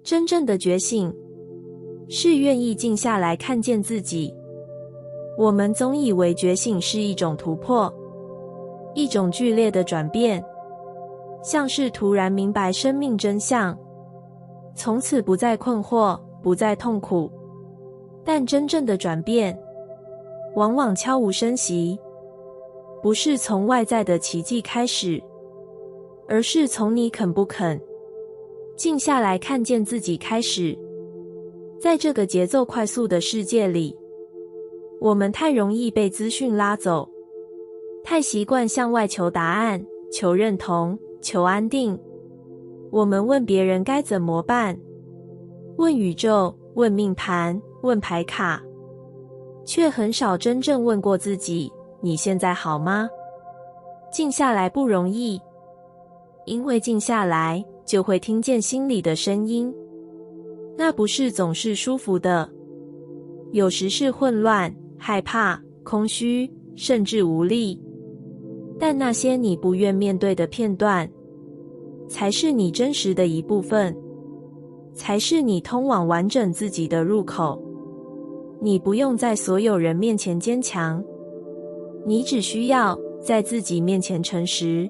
真正的觉醒，是愿意静下来看见自己。我们总以为觉醒是一种突破，一种剧烈的转变，像是突然明白生命真相，从此不再困惑，不再痛苦。但真正的转变，往往悄无声息，不是从外在的奇迹开始，而是从你肯不肯静下来看见自己开始。在这个节奏快速的世界里，我们太容易被资讯拉走，太习惯向外求答案，求认同，求安定。我们问别人该怎么办，问宇宙，问命盘，问牌卡，却很少真正问过自己，你现在好吗？静下来不容易，因为静下来就会听见心里的声音，那不是总是舒服的，有时是混乱、害怕、空虚，甚至无力。但那些你不愿面对的片段，才是你真实的一部分，才是你通往完整自己的入口。你不用在所有人面前坚强，你只需要在自己面前诚实。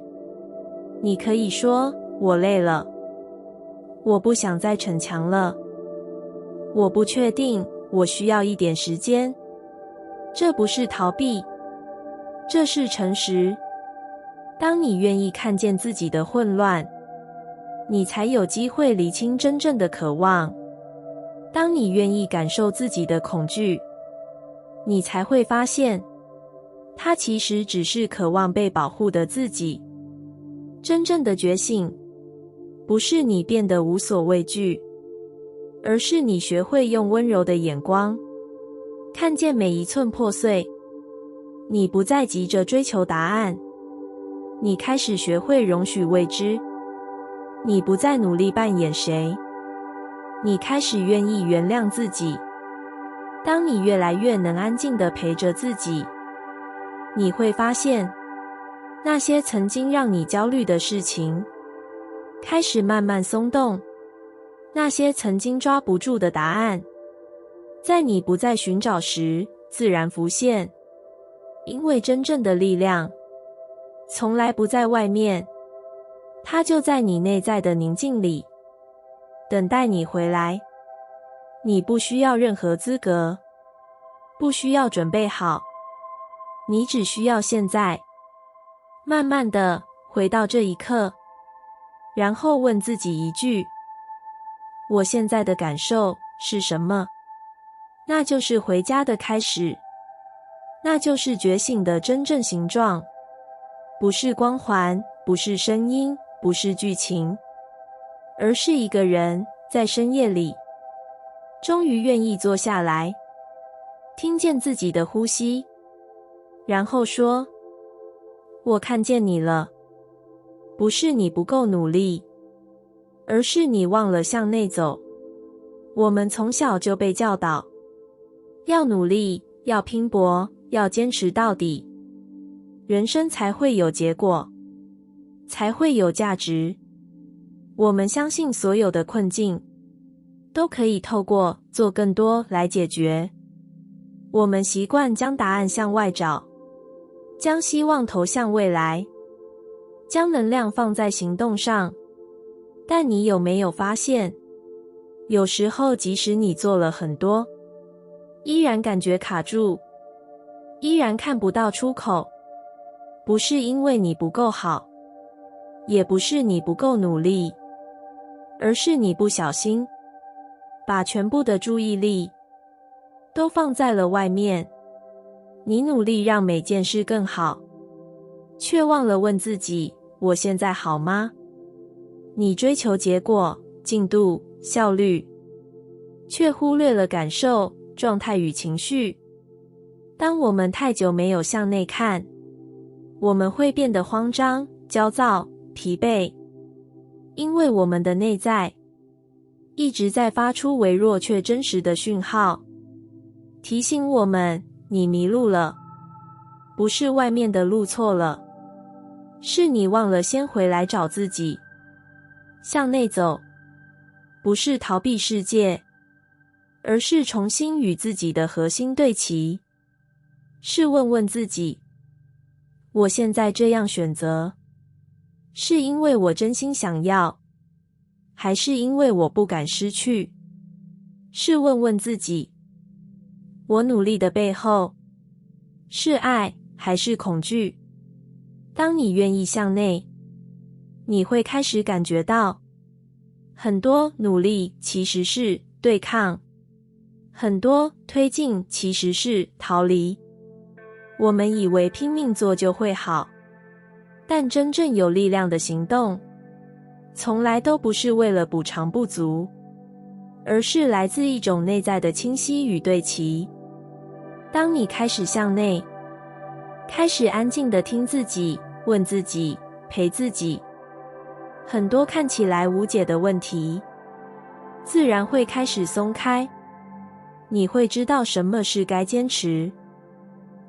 你可以说，我累了，我不想再逞强了，我不确定，我需要一点时间。这不是逃避，这是诚实。当你愿意看见自己的混乱，你才有机会厘清真正的渴望。当你愿意感受自己的恐惧，你才会发现，它其实只是渴望被保护的自己。真正的觉醒，不是你变得无所畏惧，而是你学会用温柔的眼光，看见每一寸破碎。你不再急着追求答案，你开始学会容许未知。你不再努力扮演谁，你开始愿意原谅自己。当你越来越能安静地陪着自己，你会发现，那些曾经让你焦虑的事情，开始慢慢松动。那些曾经抓不住的答案，在你不再寻找时，自然浮现。因为真正的力量，从来不在外面，它就在你内在的宁静里，等待你回来。你不需要任何资格，不需要准备好，你只需要现在，慢慢的回到这一刻，然后问自己一句：我现在的感受是什么？那就是回家的开始，那就是觉醒的真正形状。不是光环，不是声音，不是剧情，而是一个人在深夜里，终于愿意坐下来，听见自己的呼吸，然后说：我看见你了。不是你不够努力，而是你忘了向内走。我们从小就被教导，要努力，要拼搏，要坚持到底，人生才会有结果，才会有价值。我们相信所有的困境都可以透过做更多来解决。我们习惯将答案向外找，将希望投向未来，将能量放在行动上。但你有没有发现，有时候即使你做了很多，依然感觉卡住，依然看不到出口。不是因为你不够好，也不是你不够努力，而是你不小心把全部的注意力都放在了外面。你努力让每件事更好，却忘了问自己：我现在好吗？你追求结果、进度、效率，却忽略了感受、状态与情绪。当我们太久没有向内看，我们会变得慌张、焦躁、疲惫，因为我们的内在一直在发出微弱却真实的讯号，提醒我们：你迷路了。不是外面的路错了，是你忘了先回来找自己。向内走，不是逃避世界，而是重新与自己的核心对齐。是问问自己，我现在这样选择，是因为我真心想要，还是因为我不敢失去？是问问自己，我努力的背后，是爱还是恐惧？当你愿意向内，你会开始感觉到，很多努力其实是对抗，很多推进其实是逃离。我们以为拼命做就会好，但真正有力量的行动，从来都不是为了补偿不足，而是来自一种内在的清晰与对齐。当你开始向内，开始安静地听自己，问自己，陪自己，很多看起来无解的问题，自然会开始松开。你会知道什么是该坚持，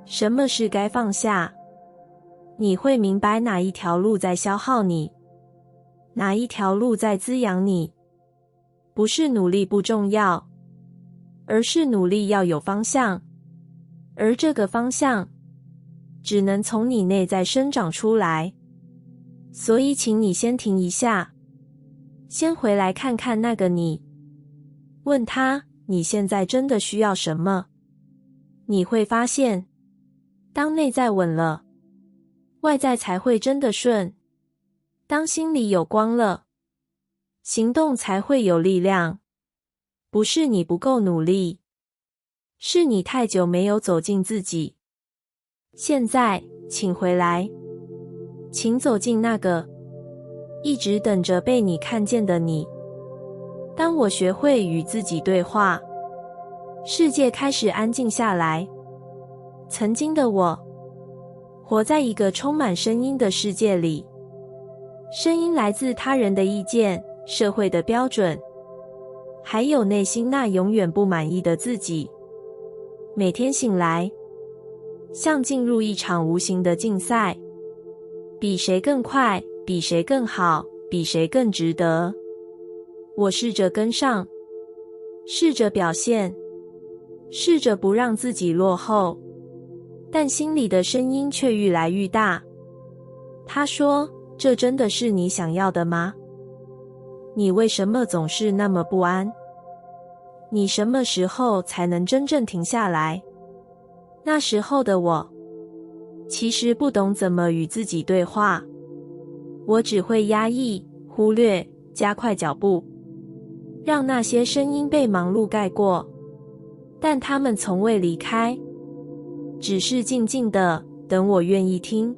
什么是该放下。你会明白哪一条路在消耗你，哪一条路在滋养你。不是努力不重要，而是努力要有方向，而这个方向只能从你内在生长出来。所以请你先停一下，先回来看看那个你，问他你现在真的需要什么。你会发现，当内在稳了，外在才会真的顺。当心里有光了，行动才会有力量。不是你不够努力，是你太久没有走进自己。现在，请回来，请走进那个一直等着被你看见的你。当我学会与自己对话，世界开始安静下来。曾经的我，活在一个充满声音的世界里，声音来自他人的意见、社会的标准，还有内心那永远不满意的自己。每天醒来，像进入一场无形的竞赛，比谁更快，比谁更好，比谁更值得。我试着跟上，试着表现，试着不让自己落后，但心里的声音却愈来愈大。他说，这真的是你想要的吗？你为什么总是那么不安？你什么时候才能真正停下来？那时候的我，其实不懂怎么与自己对话，我只会压抑、忽略、加快脚步，让那些声音被忙碌盖过，但他们从未离开，只是静静的等我愿意听。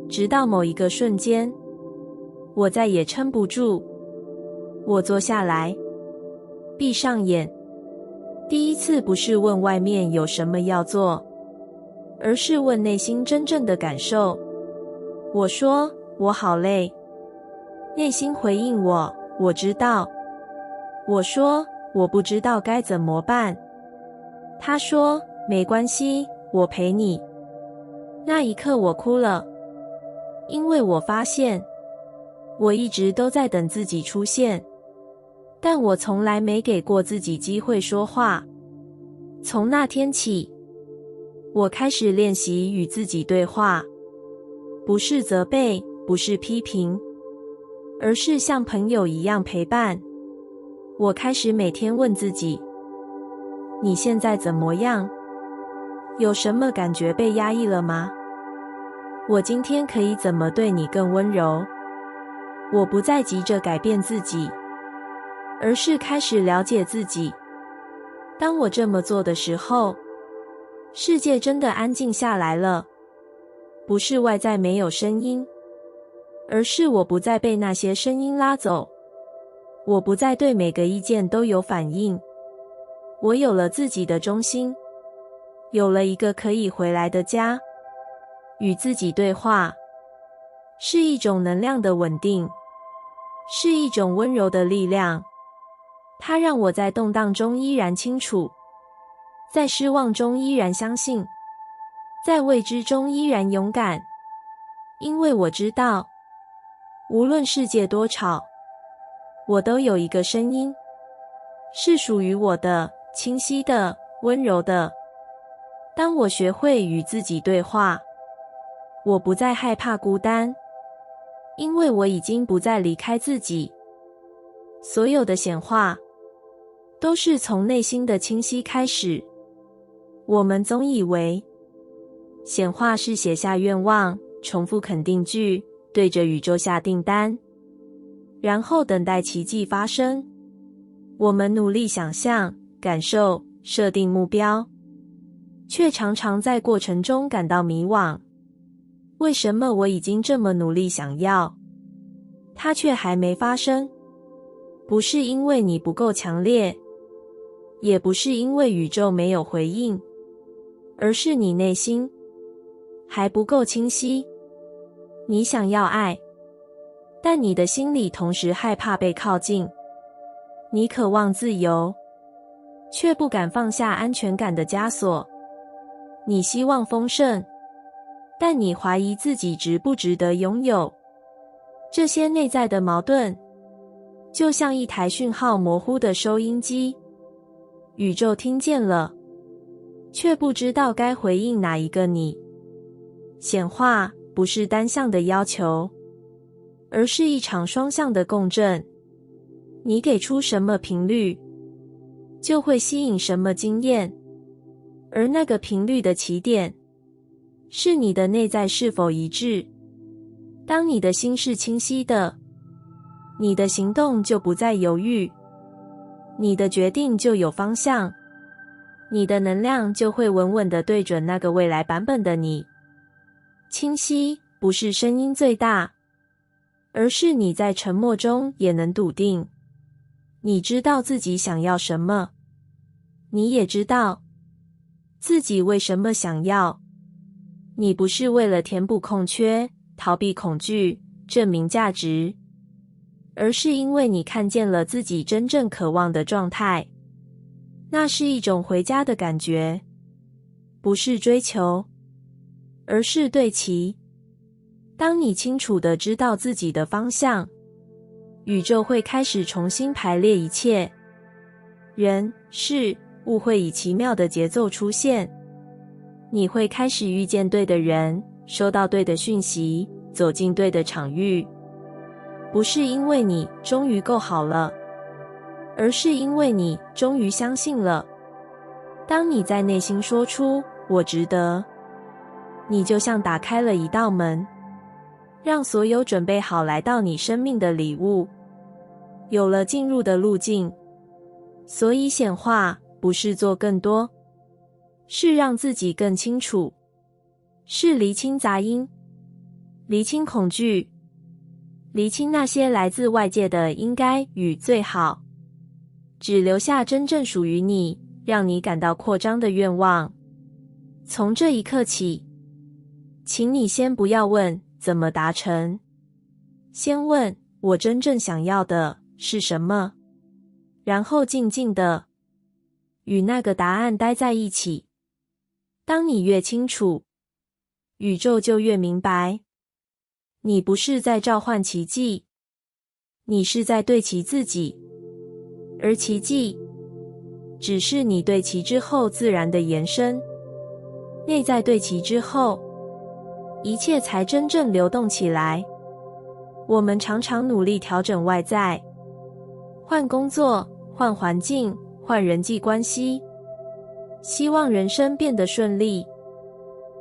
直到某一个瞬间，我再也撑不住，我坐下来，闭上眼。第一次不是问外面有什么要做，而是问内心真正的感受。我说，我好累。内心回应我，我知道。我说，我不知道该怎么办。他说，没关系，我陪你。那一刻我哭了，因为我发现，我一直都在等自己出现，但我从来没给过自己机会说话。从那天起，我开始练习与自己对话，不是责备，不是批评，而是像朋友一样陪伴。我开始每天问自己，你现在怎么样？有什么感觉被压抑了吗？我今天可以怎么对你更温柔？我不再急着改变自己，而是开始了解自己。当我这么做的时候，世界真的安静下来了。不是外在没有声音，而是我不再被那些声音拉走。我不再对每个意见都有反应。我有了自己的中心，有了一个可以回来的家。与自己对话，是一种能量的稳定，是一种温柔的力量。它让我在动荡中依然清楚，在失望中依然相信，在未知中依然勇敢。因为我知道，无论世界多吵，我都有一个声音，是属于我的，清晰的，温柔的。当我学会与自己对话，我不再害怕孤单，因为我已经不再离开自己。所有的显化都是从内心的清晰开始。我们总以为显化是写下愿望，重复肯定句，对着宇宙下订单，然后等待奇迹发生。我们努力想象、感受、设定目标，却常常在过程中感到迷惘。为什么我已经这么努力想要，它却还没发生？不是因为你不够强烈，也不是因为宇宙没有回应，而是你内心还不够清晰。你想要爱，但你的心里同时害怕被靠近。你渴望自由，却不敢放下安全感的枷锁。你希望丰盛，但你怀疑自己值不值得拥有。这些内在的矛盾，就像一台讯号模糊的收音机，宇宙听见了，却不知道该回应哪一个你。显化不是单向的要求，而是一场双向的共振。你给出什么频率，就会吸引什么经验，而那个频率的起点，是你的内在是否一致。当你的心是清晰的，你的行动就不再犹豫，你的决定就有方向，你的能量就会稳稳地对准那个未来版本的你。清晰不是声音最大，而是你在沉默中也能笃定。你知道自己想要什么，你也知道自己为什么想要。你不是为了填补空缺、逃避恐惧、证明价值，而是因为你看见了自己真正渴望的状态。那是一种回家的感觉，不是追求，而是对齐。当你清楚地知道自己的方向，宇宙会开始重新排列一切，人、事、物会以奇妙的节奏出现。你会开始遇见对的人，收到对的讯息，走进对的场域。不是因为你终于够好了，而是因为你终于相信了。当你在内心说出“我值得”，你就像打开了一道门，让所有准备好来到你生命的礼物有了进入的路径。所以显化不是做更多，是让自己更清楚，是厘清杂音，厘清恐惧，厘清那些来自外界的应该与最好，只留下真正属于你，让你感到扩张的愿望。从这一刻起，请你先不要问怎么达成，先问我真正想要的是什么，然后静静的与那个答案待在一起。当你越清楚，宇宙就越明白。你不是在召唤奇迹，你是在对齐自己，而奇迹只是你对齐之后自然的延伸。内在对齐之后，一切才真正流动起来。我们常常努力调整外在，换工作，换环境，换人际关系，希望人生变得顺利，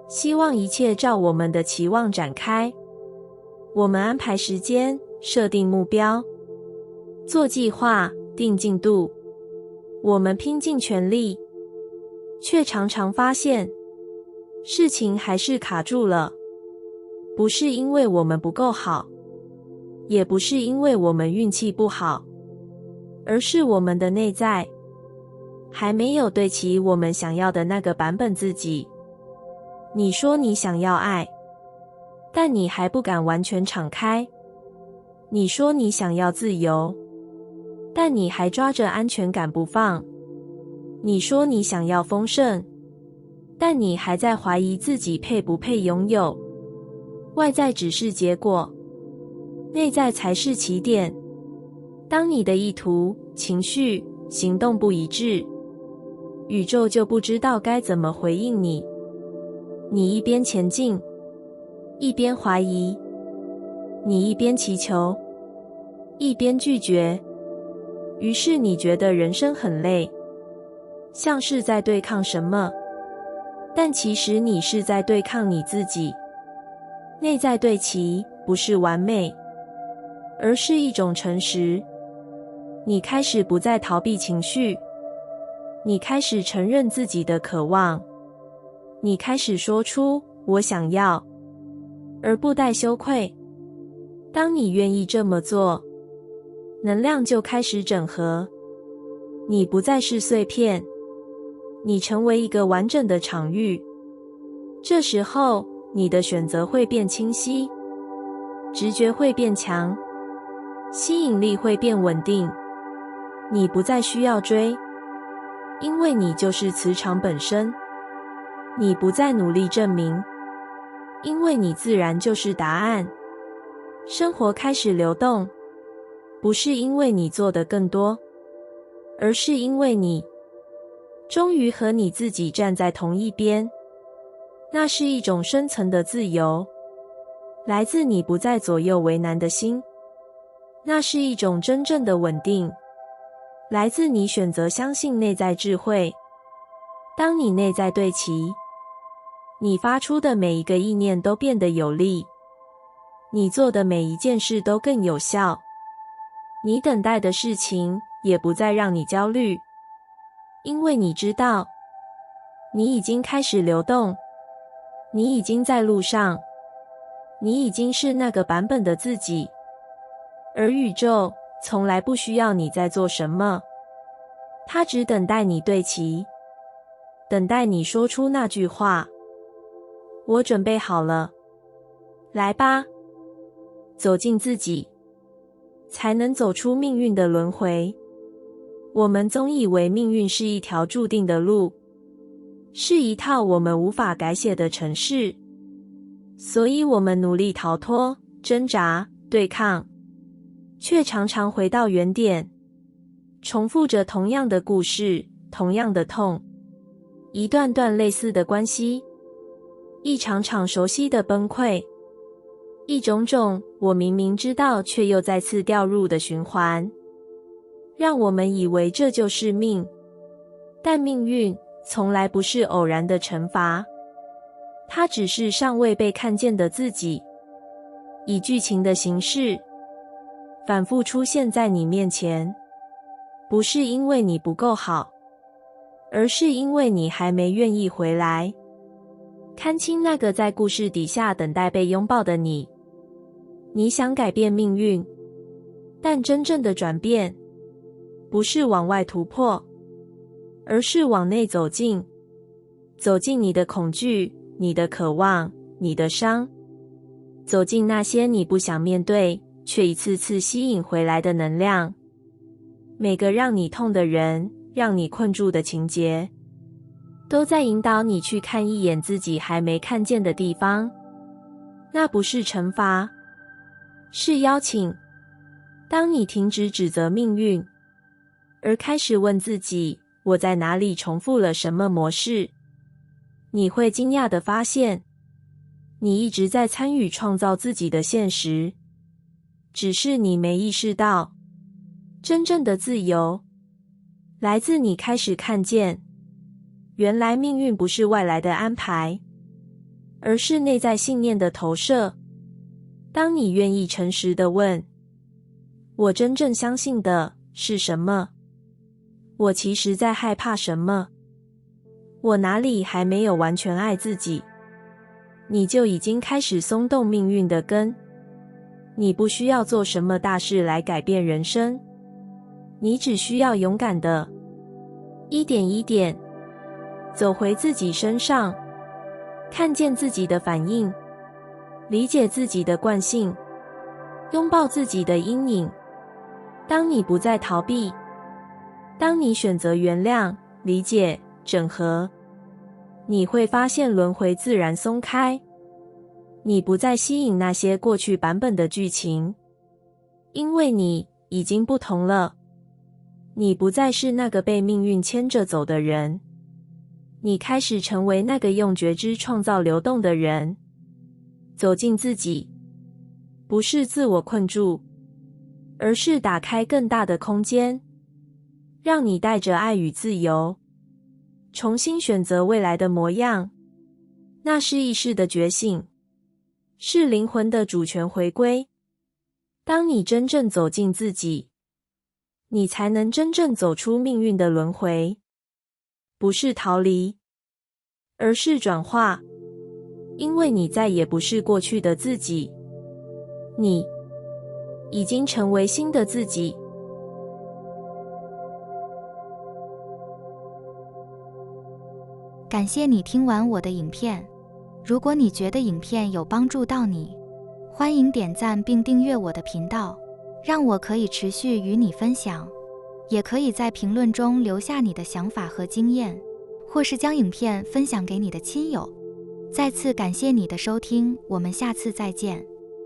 希望一切照我们的期望展开。我们安排时间，设定目标，做计划，定进度，我们拼尽全力，却常常发现事情还是卡住了。不是因为我们不够好，也不是因为我们运气不好，而是我们的内在还没有对齐我们想要的那个版本自己。你说你想要爱，但你还不敢完全敞开。你说你想要自由，但你还抓着安全感不放。你说你想要丰盛，但你还在怀疑自己配不配拥有。外在只是结果，内在才是起点。当你的意图、情绪、行动不一致，宇宙就不知道该怎么回应你。你一边前进，一边怀疑；你一边祈求，一边拒绝。于是你觉得人生很累，像是在对抗什么，但其实你是在对抗你自己。内在对齐不是完美，而是一种诚实。你开始不再逃避情绪，你开始承认自己的渴望，你开始说出我想要，而不带羞愧。当你愿意这么做，能量就开始整合，你不再是碎片，你成为一个完整的场域。这时候，你的选择会变清晰，直觉会变强，吸引力会变稳定。你不再需要追，因为你就是磁场本身。你不再努力证明，因为你自然就是答案。生活开始流动，不是因为你做得更多，而是因为你终于和你自己站在同一边。那是一种深层的自由，来自你不再左右为难的心。那是一种真正的稳定，来自你选择相信内在智慧。当你内在对齐，你发出的每一个意念都变得有力，你做的每一件事都更有效，你等待的事情也不再让你焦虑，因为你知道，你已经开始流动，你已经在路上，你已经是那个版本的自己，而宇宙从来不需要你在做什么，它只等待你对齐，等待你说出那句话：我准备好了。来吧，走进自己，才能走出命运的轮回。我们总以为命运是一条注定的路，是一套我们无法改写的程式，所以我们努力逃脱、挣扎、对抗，却常常回到原点，重复着同样的故事，同样的痛，一段段类似的关系，一场场熟悉的崩溃，一种种我明明知道却又再次掉入的循环，让我们以为这就是命。但命运从来不是偶然的惩罚，它只是尚未被看见的自己，以剧情的形式反复出现在你面前，不是因为你不够好，而是因为你还没愿意回来，看清那个在故事底下等待被拥抱的你。你想改变命运，但真正的转变不是往外突破，而是往内走进，走进你的恐惧、你的渴望、你的伤，走进那些你不想面对却一次次吸引回来的能量。每个让你痛的人，让你困住的情节，都在引导你去看一眼自己还没看见的地方。那不是惩罚，是邀请。当你停止指责命运，而开始问自己，我在哪里重复了什么模式，你会惊讶地发现，你一直在参与创造自己的现实，只是你没意识到，真正的自由来自你开始看见，原来命运不是外来的安排，而是内在信念的投射。当你愿意诚实地问，我真正相信的是什么？我其实在害怕什么？我哪里还没有完全爱自己？你就已经开始松动命运的根。你不需要做什么大事来改变人生，你只需要勇敢的一点一点走回自己身上，看见自己的反应，理解自己的惯性，拥抱自己的阴影。当你不再逃避，当你选择原谅、理解、整合，你会发现轮回自然松开。你不再吸引那些过去版本的剧情，因为你已经不同了。你不再是那个被命运牵着走的人，你开始成为那个用觉知创造流动的人。走进自己，不是自我困住，而是打开更大的空间，让你带着爱与自由，重新选择未来的模样。那是意识的觉醒，是灵魂的主权回归。当你真正走进自己，你才能真正走出命运的轮回。不是逃离，而是转化。因为你再也不是过去的自己，你已经成为新的自己。感谢你听完我的影片。如果你觉得影片有帮助到你，欢迎点赞并订阅我的频道，让我可以持续与你分享。也可以在评论中留下你的想法和经验，或是将影片分享给你的亲友。再次感谢你的收听，我们下次再见。